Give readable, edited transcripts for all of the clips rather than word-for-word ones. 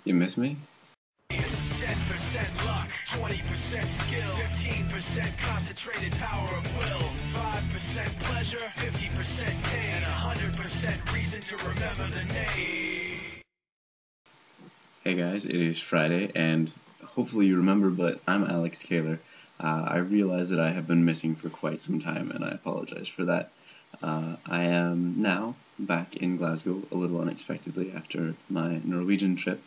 You miss me? This is 10% luck, 20% skill, 15% concentrated power of will, 5% pleasure, 50% pain, and 100% reason to remember the name. Hey guys, it is Friday, and hopefully you remember, but I'm Alex Kaler. I realize that I have been missing for quite some time, and I apologize for that. I am now back in Glasgow, a little unexpectedly after my Norwegian trip.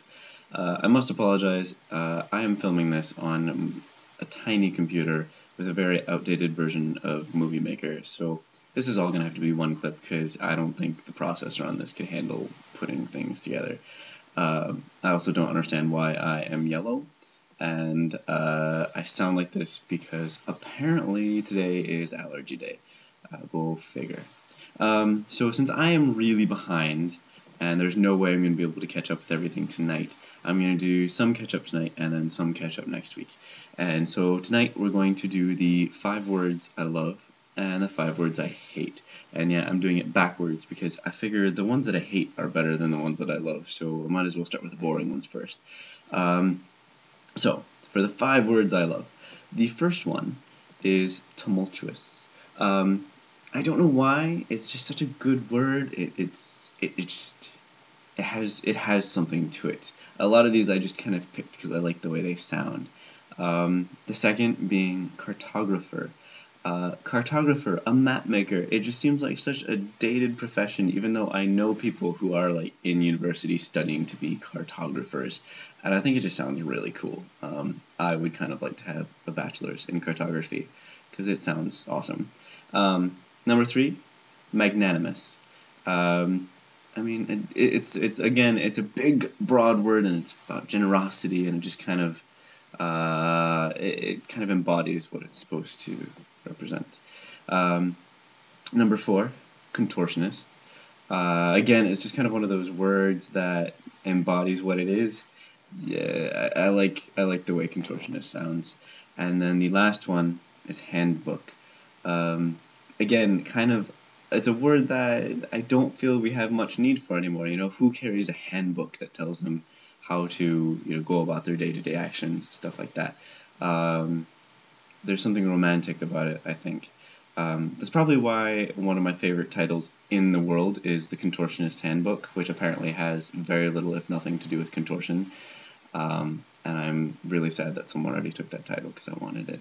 I must apologize. I am filming this on a tiny computer with a very outdated version of Movie Maker, so this is all going to have to be one clip because I don't think the processor on this could handle putting things together. I also don't understand why I am yellow, and I sound like this because apparently today is allergy day. Go figure. So since I am really behind, and there's no way I'm going to be able to catch up with everything tonight, I'm going to do some catch up tonight and then some catch up next week. And so tonight we're going to do the 5 words I love and the 5 words I hate. And yeah, I'm doing it backwards because I figured the ones that I hate are better than the ones that I love, so I might as well start with the boring ones first. So, for the 5 words I love, the first one is tumultuous. I don't know why, it's just such a good word. It has something to it. A lot of these I just kind of picked because I like the way they sound. The second being cartographer. Cartographer, a map maker. It just seems like such a dated profession, even though I know people who are like in university studying to be cartographers, and I think it just sounds really cool. I would kind of like to have a bachelor's in cartography because it sounds awesome. Number 3, magnanimous. I mean, it's again, it's a big, broad word, and it's about generosity, and it just kind of it kind of embodies what it's supposed to represent. Number 4, contortionist. Again, it's just kind of one of those words that embodies what it is. Yeah, I like the way contortionist sounds. And then the last one is handbook. Again, kind of, it's a word that I don't feel we have much need for anymore. You know, who carries a handbook that tells them how to, go about their day-to-day actions, stuff like that. There's something romantic about it, I think. That's probably why one of my favorite titles in the world is The Contortionist's Handbook, which apparently has very little, if nothing, to do with contortion. And I'm really sad that someone already took that title because I wanted it.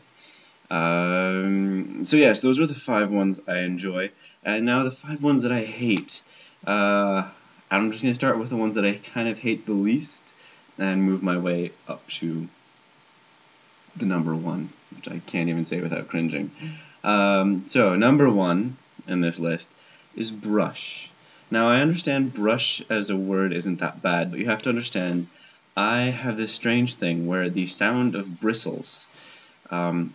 So yes, those were the 5 ones I enjoy. And now the 5 ones that I hate. I'm just going to start with the ones that I kind of hate the least and move my way up to the number 1, which I can't even say without cringing. So number 1 in this list is brush. Now I understand brush as a word isn't that bad, but you have to understand I have this strange thing where the sound of bristles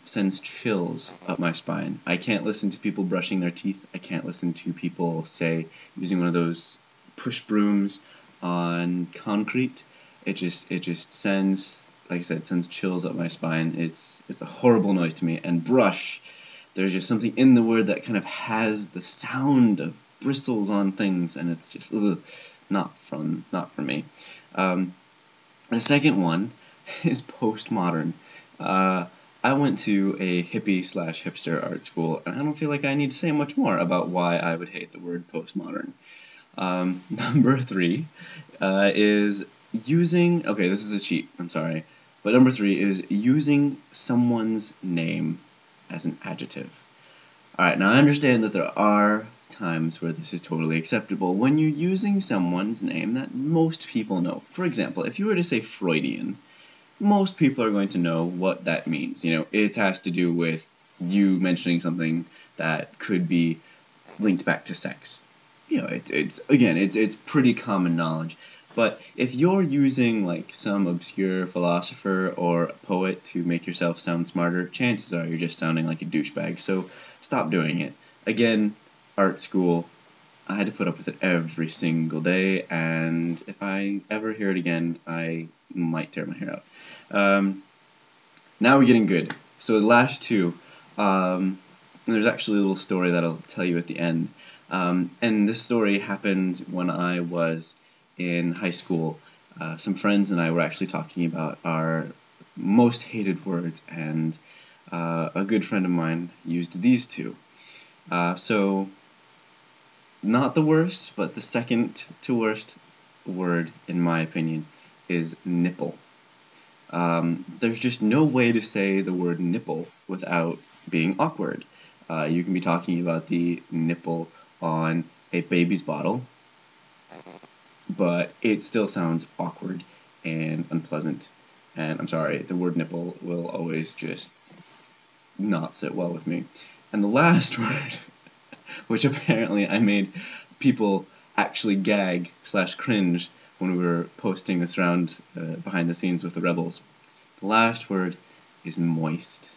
sends chills up my spine. I can't listen to people brushing their teeth. I can't listen to people, say, using one of those push brooms on concrete. It just sends, like I said, sends chills up my spine. It's a horrible noise to me. And brush, there's just something in the word that kind of has the sound of bristles on things, and it's just not fun, not for me. The second one is postmodern. I went to a hippie/hipster art school, and I don't feel like I need to say much more about why I would hate the word postmodern. Number 3 is using, okay, this is a cheat, I'm sorry, but number 3 is using someone's name as an adjective. Alright, now I understand that there are times where this is totally acceptable when you're using someone's name that most people know. For example, if you were to say Freudian, most people are going to know what that means. It has to do with you mentioning something that could be linked back to sex. It's pretty common knowledge. But if you're using like some obscure philosopher or poet to make yourself sound smarter, chances are you're just sounding like a douchebag. So stop doing it. Again, art school, I had to put up with it every single day, and if I ever hear it again, I might tear my hair out. Now we're getting good. So the last 2, there's actually a little story that I'll tell you at the end. And this story happened when I was in high school. some friends and I were actually talking about our most hated words, and a good friend of mine used these two. So, not the worst, but the second to worst word, in my opinion, is nipple. There's just no way to say the word nipple without being awkward. You can be talking about the nipple on a baby's bottle, but it still sounds awkward and unpleasant. And I'm sorry, the word nipple will always just not sit well with me. And the last word, which apparently I made people actually gag / cringe when we were posting this around behind the scenes with the rebels. The last word is moist.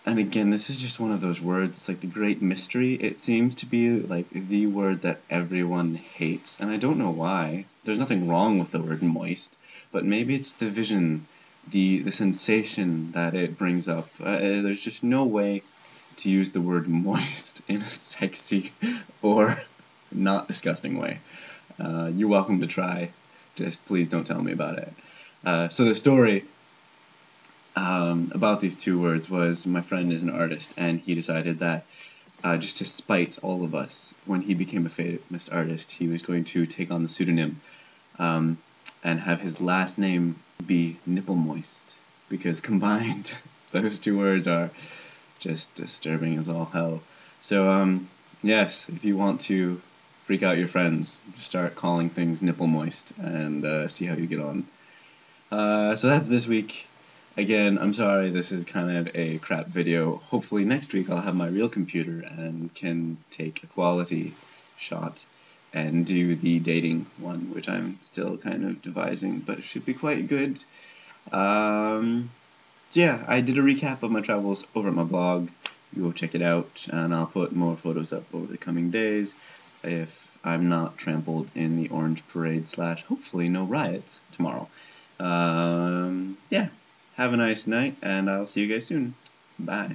And again, this is just one of those words, it's like the great mystery. It seems to be like the word that everyone hates, and I don't know why. There's nothing wrong with the word moist, but maybe it's the vision, the sensation that it brings up. There's just no way to use the word moist in a sexy or not disgusting way. You're welcome to try, just please don't tell me about it. So the story about these two words was my friend is an artist, and he decided that just to spite all of us, when he became a famous artist, he was going to take on the pseudonym and have his last name be Nipple Moist, because combined, those two words are just disturbing as all hell. So, yes, if you want to freak out your friends, just start calling things Nipple Moist and see how you get on. So that's this week. Again, I'm sorry this is kind of a crap video. Hopefully next week I'll have my real computer and can take a quality shot and do the dating one, which I'm still kind of devising, but it should be quite good. So yeah, I did a recap of my travels over at my blog. You go check it out, and I'll put more photos up over the coming days if I'm not trampled in the Orange Parade / hopefully no riots tomorrow. Yeah. Have a nice night, and I'll see you guys soon. Bye.